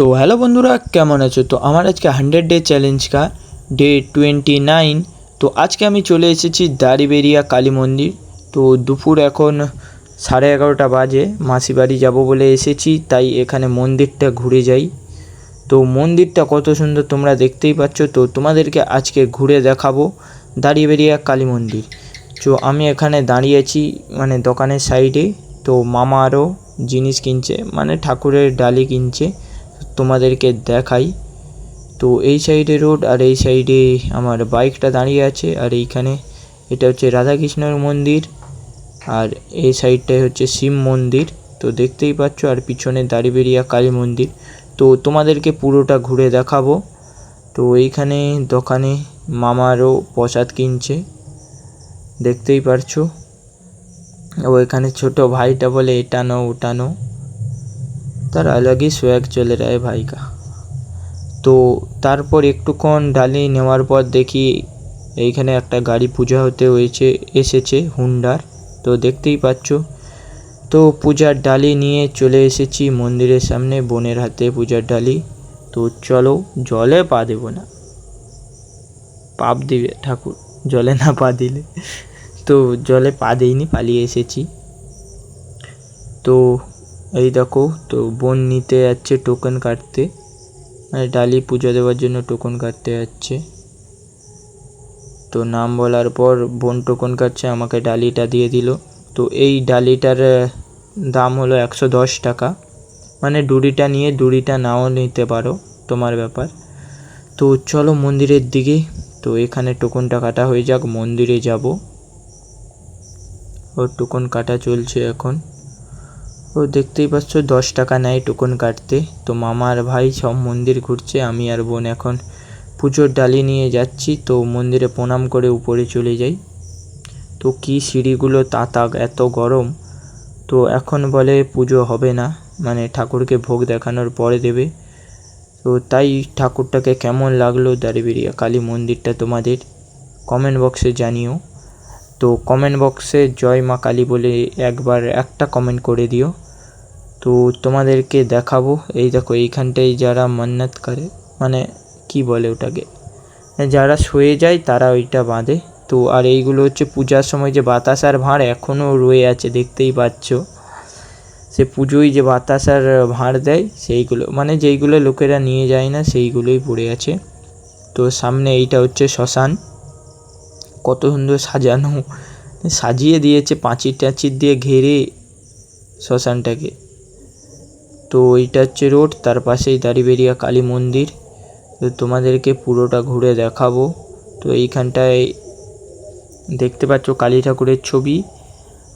तो हेलो बंधुरा केमन आछो। तो आमार आज के 100 डे चैलेंज का डे 29। तो आज के आमी चले एसेछि दाड़ीबेड़िया काली मंदिर। तो दुपुर एखन 11:30 बाजे मासी बाड़ी जाबो बोले एसेछि, ताई एखाने मंदिरटा घुरे जाई। तो मंदिरटा कत सुंदर तोमरा देखतेई पाচ্ছ। तो तोमादेरके आज के घुरे देखाबो दाड़ीबेड़िया काली मंदिर। तो आमी एखाने दाঁড়িয়ে আছি মানে দোকানের সাইডে। तो मामा आरो जिनिस किनছে মানে ঠাকুরের ডালি কিনছে, তোমাদেরকে দেখাই। তো এই সাইডে রোড আর এই সাইডে আমার বাইকটা দাঁড়িয়ে আছে, আর এইখানে এটা হচ্ছে রাধাকৃষ্ণের মন্দির আর এই সাইডটাই হচ্ছে শিব মন্দির। তো দেখতেই পাচ্ছ, আর পিছনে দাড়িবেড়িয়া কালী মন্দির। তো তোমাদেরকে পুরোটা ঘুরে দেখাবো। তো এইখানে দোকানে মামারও প্রসাদ কিনছে, দেখতেই পারছো। ও এখানে ছোট ভাইটা বলে এটা নো ওটা নো, তার अलग ही स्वैग चले रहा है भाई का। तो তারপর একটুক্ষণ ডালি নেওয়ার পর দেখি এইখানে একটা গাড়ি পূজা হতে হয়েছে এসেছে হুন্ডার। তো দেখতেই পাচ্ছ। তো পূজার ডালি নিয়ে চলে এসেছি মন্দিরের সামনে, বোনের হাতে পূজার ডালি। তো চলো, জলে পা দেব না, পাপ দিবে ঠাকুর জলে না পা দিলে। তো জলে পা দেইনি, পালিয়ে এসেছি। তো এই দেখো, তো বোন নিতে যাচ্ছে টোকেন কাটতে, মানে ডালি পূজা দেওয়ার জন্য টোকন কাটতে যাচ্ছে। তো নাম বলার পর বোন টোকন কাটছে, আমাকে ডালিটা দিয়ে দিল। তো এই ডালিটার দাম হলো 110 টাকা, মানে ডুরিটা নিয়ে ডুরিটা নাও নিতে পারো, তোমার ব্যাপার। তো চলো মন্দিরের দিকে। তো এখানে টোকনটা কাটা হয়ে যাক, মন্দিরে যাব। ওর টোকন কাটা চলছে এখন। ও দেখতেই পাচ্ছ 10 টাকা নেয় টোকন কাটতে। তো মামা আর ভাই সব মন্দির ঘুরছে, আমি আর বোন এখন পুজোর ডালি নিয়ে যাচ্ছি। তো মন্দিরে প্রণাম করে উপরে চলে যাই। তো কি সিঁড়িগুলো তাতা, এত গরম। তো এখন বলে পুজো হবে না, মানে ঠাকুরকে ভোগ দেখানোর পরে দেবে। তো তাই ঠাকুরটাকে কেমন লাগলো দাড়িবেড়িয়া কালী মন্দিরটা তোমাদের কমেন্ট বক্সে জানিও। তো কমেন্ট বক্সে জয় মা কালী বলে একবার একটা কমেন্ট করে দিও। তো তোমাদেরকে দেখাবো। এই দেখো, এইখানটায় যারা মান্নাত করে, মানে কি বলে ওটাকে, যারা শুয়ে যায় তারা ওইটা বাঁধে। তো আর এইগুলো হচ্ছে পূজার সময় যে বাতাসার ভাঁড় এখনও রয়ে আছে, দেখতেই পাচ্ছ। সে পুজোয় যে বাতাসার ভাঁড় দেয় সেইগুলো, মানে যেইগুলো লোকেরা নিয়ে যায় না সেইগুলোই পড়ে আছে। তো সামনে এইটা হচ্ছে শ্মশান, কত সুন্দর সাজানো, সাজিয়ে দিয়েছে পাঁচির টাচির দিয়ে ঘিরে শ্মশানটাকে। তো এইটা হচ্ছে রোড, তার পাশেই দাড়িবেড়িয়া কালী মন্দির। তো তোমাদেরকে পুরোটা ঘুরে দেখাবো। তো এইখানটায় দেখতে পাচ্ছ কালী ঠাকুরের ছবি,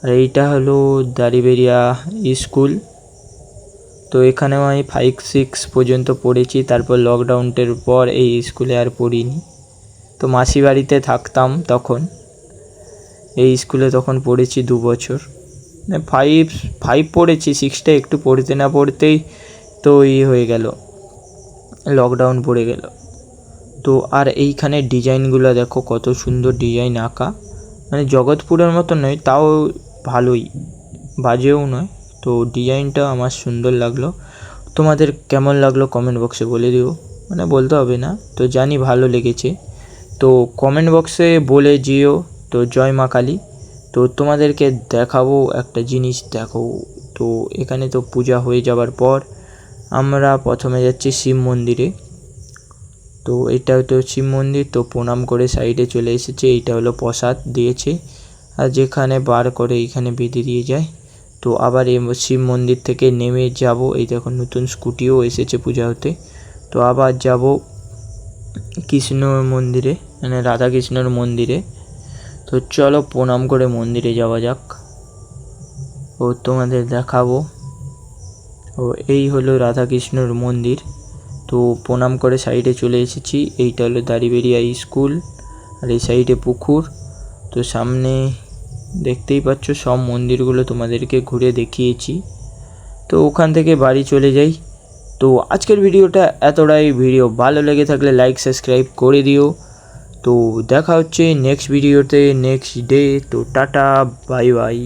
আর এইটা হলো দাড়িবেড়িয়া স্কুল। তো এখানেও আমি 5-6 পর্যন্ত পড়েছি, তারপর লকডাউনের পর এই স্কুলে আর পড়িনি। তো মাসি বাড়িতে থাকতাম তখন, এই স্কুলে তখন পড়েছি 2 বছর। 5 পড়েছি, 6টা একটু পড়তে না পড়তেই তো হয়ে গেল, লকডাউন পড়ে গেল। তো আর এইখানে ডিজাইনগুলো দেখো, কত সুন্দর ডিজাইন আঁকা, মানে জগৎপুরের মতো নয়, তাও ভালোই, বাজেও নয়। তো ডিজাইনটা আমার সুন্দর লাগলো। তোমাদের কেমন লাগলো কমেন্ট বক্সে বলে দিও, মানে বলতে হবে না, তো জানি ভালো লেগেছে। তো কমেন্ট বক্সে বলে যেও। তো জয় মা কালী। তো তোমাদেরকে দেখাবো একটা জিনিস, দেখো। তো এখানে তো পূজা হয়ে যাবার পর আমরা প্রথমে যাচ্ছি শিব মন্দিরে। তো এটা তো শিব মন্দির। তো প্রণাম করে সাইডে চলে এসেছে, এইটা হলো প্রসাদ দিয়েছে, আর যেখানে বার করে এইখানে বেঁধে দিয়ে যায়। তো আবার এই শিব মন্দির থেকে নেমে যাব, এই দেখো নতুন স্কুটিও এসেছে পূজা হতে। তো আবার যাব কৃষ্ণ মন্দিরে, মানে রাধাকৃষ্ণর মন্দিরে। তো চলো প্রণাম করে মন্দিরে যাওয়া যাক, ও তোমাদের দেখাবো। ও এই হলো রাধাকৃষ্ণর মন্দির। তো প্রণাম করে সাইডে চলে এসেছি, এইটা হলো দাড়িবেড়িয়া স্কুল, আর এই সাইডে পুকুর। তো সামনে দেখতেই পাচ্ছ সব মন্দিরগুলো তোমাদেরকে ঘুরে দেখিয়েছি। তো ওখান থেকে বাড়ি চলে যাই। তো আজকের ভিডিওটা এতটাই। ভিডিও ভালো লেগে থাকলে লাইক সাবস্ক্রাইব করে দিও। তো দেখা হচ্ছে নেক্সট ভিডিওতে, নেক্সট ডে। তো টাটা, বাই বাই।